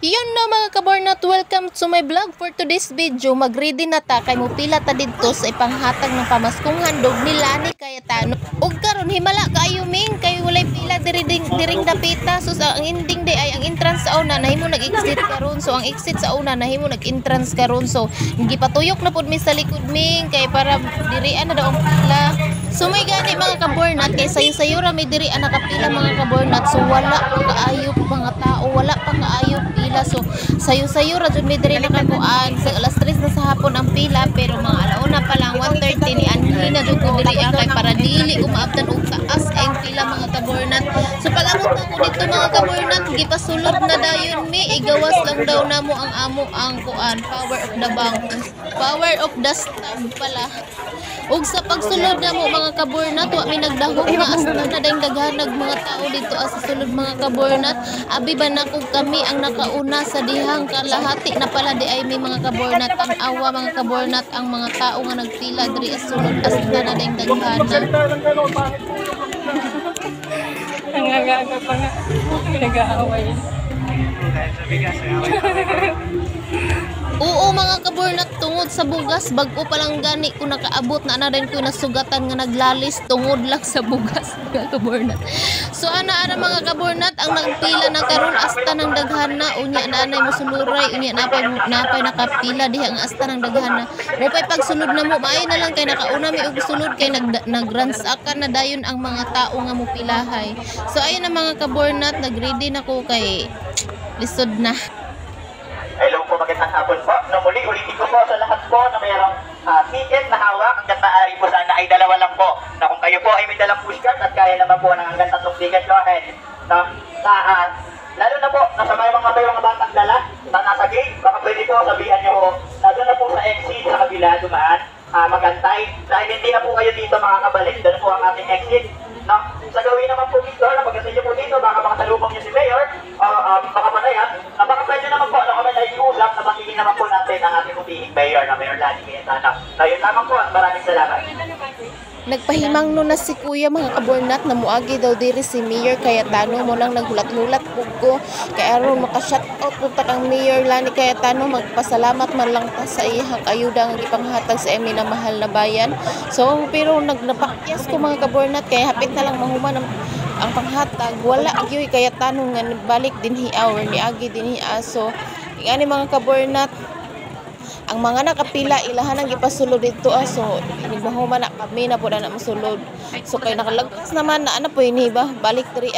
Yun na mga kabornat, welcome to my vlog. For today's video, mag-ready na ta kay mo pila ta dito sa ipanghatag ng pamaskong handog ni Lani Cayetano. Ug karon himala kaayo ming kay walay pila diring dapita. So ang ending day ay ang entrance sa una nahimo nag-exit karon. So ang exit sa una nahimo nag-entrance karon. So gipatuyok na pud mi sa likod ming kay para dirian na daw ang pila. So may gani mga kabornat kay sayo-sayo ra may dirian nakapila mga kabornat. So wala pa kaayo mga tao, wala pa kaayo pila. So sayo-sayo ra jud may diri nakakuan sa alas 3 na sa hapon ang pila pero mga alauna pa lang 1:30 ni anhi na jud ko diri kay para dili ko maabtan og taas ang pila mga kabornat. So palamot na ko dito mga kabornat gipasulod na dayon mi igawas lang daw namo ang amo ang kuan power of the bank, power of the stamp pala. Ug sa pagsulod na mo mga kabornat wa mi nagdahog nga asta na dayong daghanag mga tao dito sa sulod mga kabornat. Abi ba na kung kami ang nakauna sa dihang kalahati na pala di ay may mga kabornat ang awa mga kabornat ang mga tao nga nagpila diri sa sulod asta na dayong daghanag. Nangangaga pa nga. Nag-aaway. Oo mga kabornat, tungod sa bugas bago pa lang gani ko nakaabot na din ko nasugatan nga naglalis tungod lang sa bugas mga kabornat. So ana mga kabornat ang nagpila na karon asta ng daghana unya na anay mosuluray unya napay nakapila diha ang asta ng daghana. Mo pay pagsulod na mo maay na lang kay nakauna mi og sulod kay nagransakan na dayon ang mga tao nga mopilahay. So ayun na mga kabornat, nagready na ko kay lisod na. Hello po, magandang hapon po. Muli, ulitin ko po sa lahat po na mayroong ticket na hawak. Hanggang maaari po sana ay dalawa lang po. Na kung kayo po ay may dalang pushcart at kaya naman po ng hanggang 3 ticket, go ahead. Lalo na po, nasa may mga batang dala na nasa gate, baka pwede po sabihan nyo po, nandun na po sa exit sa kabila, dumaan, magantay. Dahil hindi na po kayo dito makakabalik, doon po ang ating exit. No? Sa gawin naman po dito, na pagkasal nyo po dito, baka makasalubong nyo si Mayor, baka panayan, na baka pwede naman po, na kami naiusap, na bakingin naman po natin ang ating pumihing Mayor, na Mayor Lani Cayetano. So yun lamang po, at maraming salamat. Nagpahimang no na si kuya mga kabornat na muagi daw diri si Mayor Cayetano mo lang naghulat-hulat pugko kay aron maka-shoutout punta kang Mayor Lani Cayetano magpasalamat man lang ta sa iyang ayuda nga gipanghatag sa emi na mahal na bayan. So pero nagnapakyas ko mga kabornat kay hapit na lang mahuman ang panghatag wala agyoy Cayetano nga balik dinhi or niagi dinhi aso ingani mga kabornat ang mga nakapila ilahan ang gipasulod dito so nagmahuman na kami na po na masulod so kay nakalagpas naman na ano po ini ba balik diri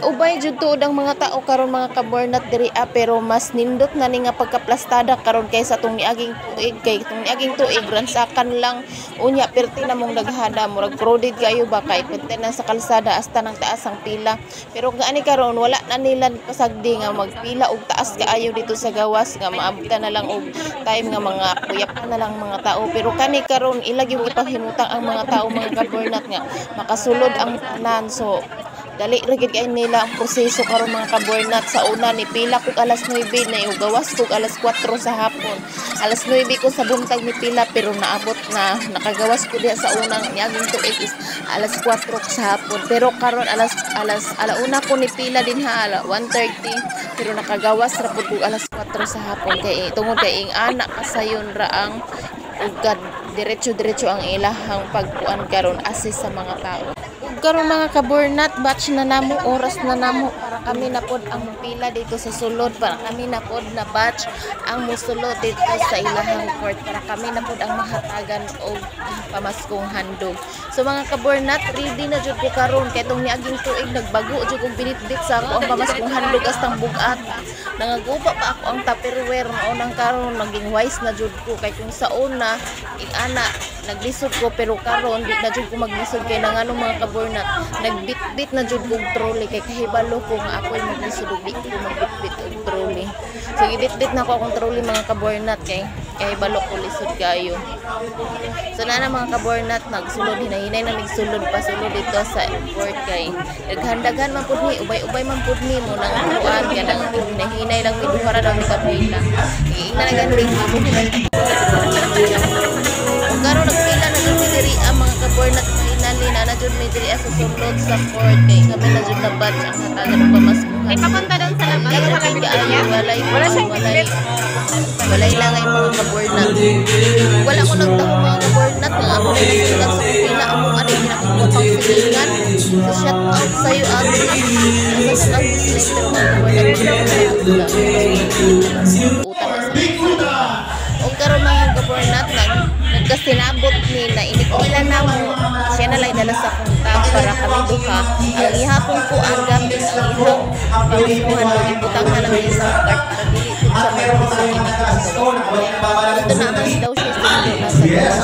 ubay jud tuod ang mga tao karon mga kabornat diri pero mas nindot na ni nga pagkaplastada karon kaysa tong niaging tuig kay tong niaging tuig ransakan lang unya perti na mong daghana murag crowded kayo ba kay perti na sa kalsada hasta nang taas ang pila pero gaani karon wala na nila pasagdi nga magpila og taas kaayo dito sa gawas nga maabtan na lang og time nga mga kuyapan na lang mga tao pero kani karon ilag yung ipaghimutang ang mga tao mga kabornat nga makasulod ang tanan so dali ra gid kay nila ang proseso karon mga kabornat sa una ni pila kog alas 9 na yung gawas kog alas 4 sa hapon alas 9 ko sa buntag ni pila pero naabot na nakagawas ko diha sa unang niaging tuig is alas 4 sa hapon pero karon alauna ko ni pila din ha 1:30 pero nakagawas ra pud kog alas 4 sa hapon kay tungod kay ing anak kasayon ra ang ugad diretso ang ilahang pagkuan karon assist sa mga tao karon mga kabornat batch na namo oras na namo para kami na pod ang pila dito sa sulod para kami na pod na batch ang musulod dito sa ilahang court para kami na pod ang mahatagan og pamaskong handog so mga kabornat ready na jud ko karon kay tong niaging tuig nagbago jud kong binitbit sa ako ang pamaskong handog astang bugat nangagupa pa ako ang tupperware mao nang karon naging wise na jud ko kay kung sa una ana naglisod ko pero karon di na jud ko maglisod kay nanganong mga kabornat nagbitbit na jud kog trolley kay kahibalo ko nga ako'y maglisod og di ko magbitbit og trolley so gibitbit na ko akong trolley mga kabornat kay kahibalo ko lisod kayo so na mga kabornat nagsulod hinahinay na nagsulod pa sulod dito sa court kay naghandagan man pud ni ubay man pud ni mo nang kuan kanang hinahinay lang mi duha ra daw mi kapila ina na ganing karon nagpila na jud diri ang mga kabornat finally na jud mi diri sa sulod sa court kay kami na jud na batch ang hatagan ng pamaskuhan. Ay, papunta doon sa labas. Wala Wala siyang bitbit. walay lang ay mga kabornat. Wala ko nagtako mga kabornat nga ako na nasulat sa pila among ano pinakikupang silingan. So shout out sa iyo ate. Sa ang disclaimer mga kabornat utang na sa kung karon mga kabornat nagkasinabot ni na inikilan na mo siya na lang dala sa kontak para kami duha ang ihapon ko ang gamit ang ihang pamuskuhan ng ibutang na lang isang card na dili sa mga ito naman daw siya sa mga nasa gawas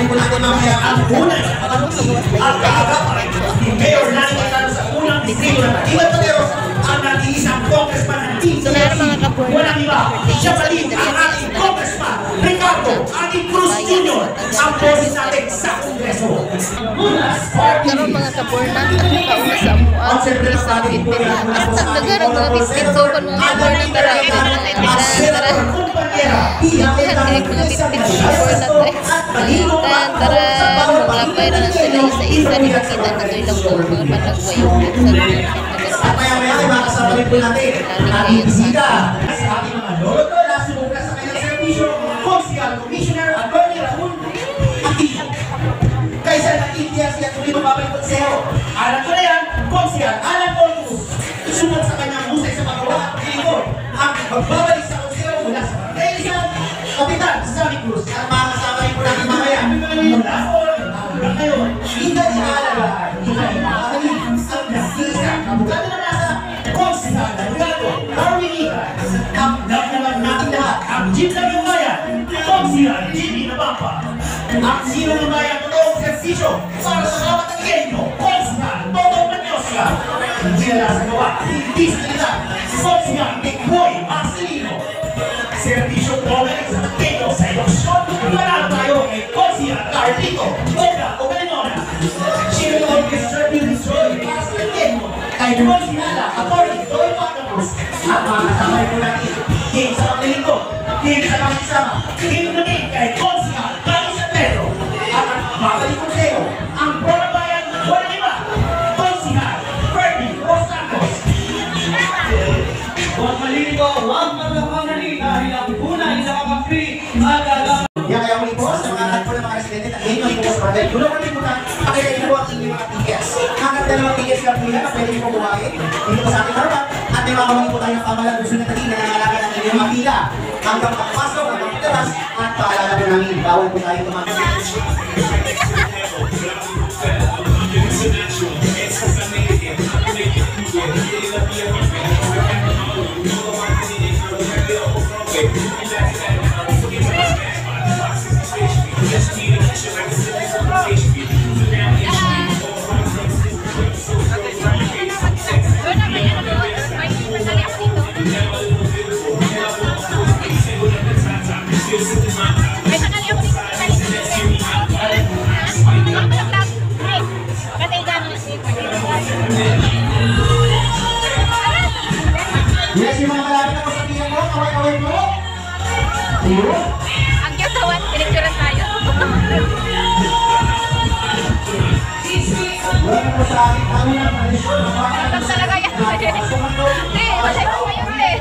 pero ako na ako sa gawas na yun so na mga kabornat sa Ricardo Adi Cruz Jr. ang boses natin sa Kongreso. karon mga kabornat at nakauna sa amuan sa bitbit hasta dagar ang mga bitbit so kan mga kabornat tara tara kay mga bitbit kabornat balikan tara maglapay na lang sila isa-isa di makita na to ilang po mga panagway sa Maya-maya ay makasama rin po natin ang ating bisita sa ating mga lolo na sumubra sa kanyang servisyo, Konsyal Commissioner Atty. Ramon Aquino. Kaysa nag-India siya tuloy mababay konseho. Alam ko na yan, Konsyal Alan Olcus. Sumunod sa kanyang husay sa pagawa at lingkod ang magbabalik sa konseho mula sa Pagkailisan, Kapitan Sammy Cruz at mga kasama rin po natin mamaya. Mula po, hanggang ngayon, hindi inaalagaan, hindi inaalagaan ang nasisa. Kabukado na nasa Konsyal Ricardo Carminigan. Ang naman natin lahat, ang Jeep ng Bayan, Konsyal Jimmy Nabapa. Ang sino ng bayan totoong servisyo para sa bawat Tagueño, Konsyal Toto Manyosia. Hindi na sa gawa, hindi sa nila, Konsyal Big Boy Marcelino. Servisyo Pobalik sa Tagueño sa eleksyon, manalo tayo kay Konsyal Carlito, Oga o Galinona. Sino ng Service Destroy para sa Tagueño, kay Konsyal Atty. Doy Patapos. At mga kasama rin po natin, game sa pagkalinto, game sa pakisama, game na din kay Konsyal Carlos Pedro. At ang babalik konseho, ang Pronabayan, walang iba, Konsyal Ferdy Los Santos. Huwag maliligo, huwag magkakamali dahil ang tunay na kakampi at agam. Yan kaya muli po sa mga anak po ng mga residente at inyo ay po sa barangay. Tulungan din po na pakilagin po ang inyong mga tickets. Hanggang dalawang tickets lang po yan na pwede niyo po buhayin. Dito po sa ating harapan. At may mga po tayong kamalang gusto na tagin na nangalagay ng inyong mga pila. Hanggang pagpasok, hanggang pagteras, at paalala po namin, bawal po tayo tumagin. Yes, yung mga malapit ako sa tiyan mo, kaway-kaway mo. Ayun. Ang yatawan, pinicturean tayo. Wala po sa aking kami ng tradisyon. Tapos talaga yan. Hindi, masay ko kayo eh.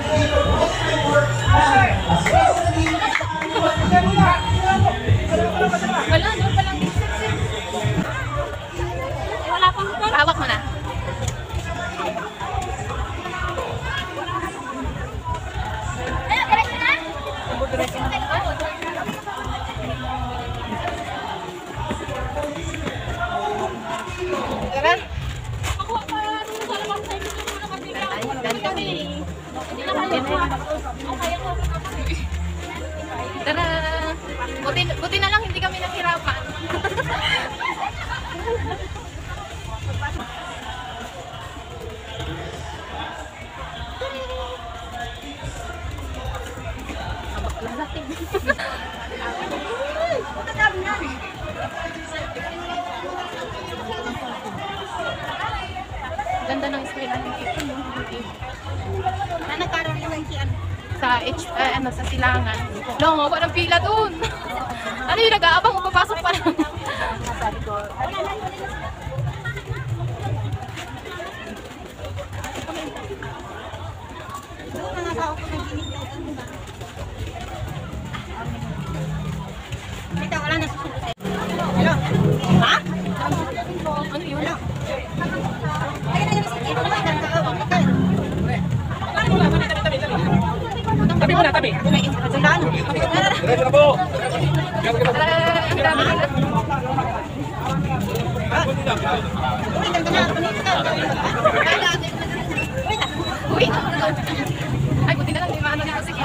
Wala, doon pa lang. Wala pa. Hawak mo na. Tara. Tara. Buti na lang hindi kami nahirapan. Ganda ng style natin dito, no? Na nagkaroon ng sa silangan. No, parang pila doon. Ano yung nag-aabang, papasok pa lang. Ito, wala na susunod. Hello? Ha? Ano yun? Tabi mo na, tabi. Diretso na po. Ay, buti na lang, di ba? Ano na, sige.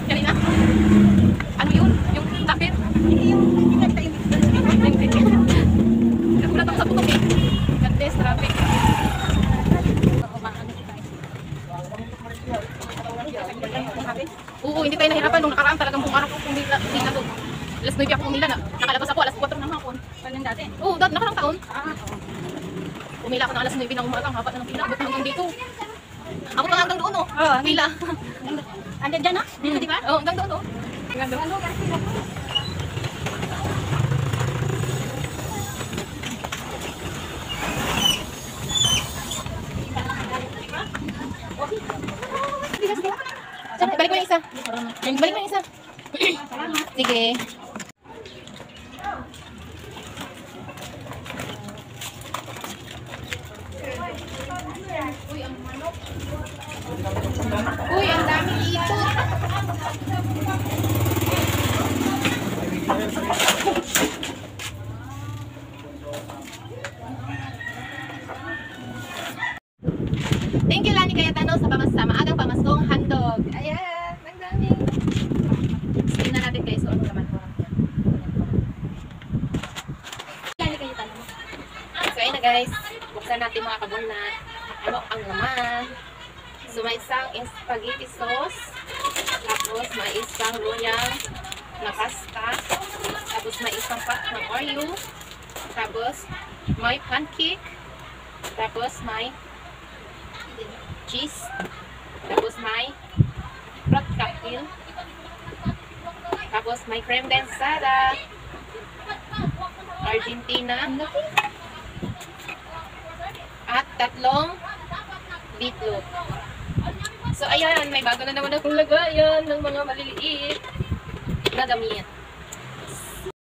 Kanina? Ano yun? Yung tapit? Nagulat ako sa putok eh. Gandes, traffic. Oo, hindi tayo nahirapan nung nakaraan. Talagang buong araw ko pumila to. Alas 9 ako pumila na. Nakalabas ako alas 4 ng hapon. Parang dati? Oo, nakarang taon. Pumila ako ng alas 9 ng umaga. Haba na ng pila. Abot hanggang dito. Abot na hanggang doon, oh. Pila. Andyan dyan, ah? Dito, di ba? Oo, hanggang doon, oh. Hanggang doon. Balik mo yung isa. Balik mo yung isa. Sige. Uy, ang daming ipot. Thank you, Lani Cayetano, sa maagang pamaskong handog. Ayan, ang dami. Spin na natin guys. So, ano naman po? Lani Cayetano. So, ayun na guys. Buksan natin mga kabunat. Ano ang laman? So, may isang spaghetti sauce. Tapos, may isang loyang na pasta. Tapos, may isang pot ng Oreo. Tapos, may pancake. Tapos, may cheese. Tapos may fruit cocktail. Tapos may creme densada. Argentina. At 3 beetroot. So ayan, may bago na naman akong lagayan ng mga maliliit na damit.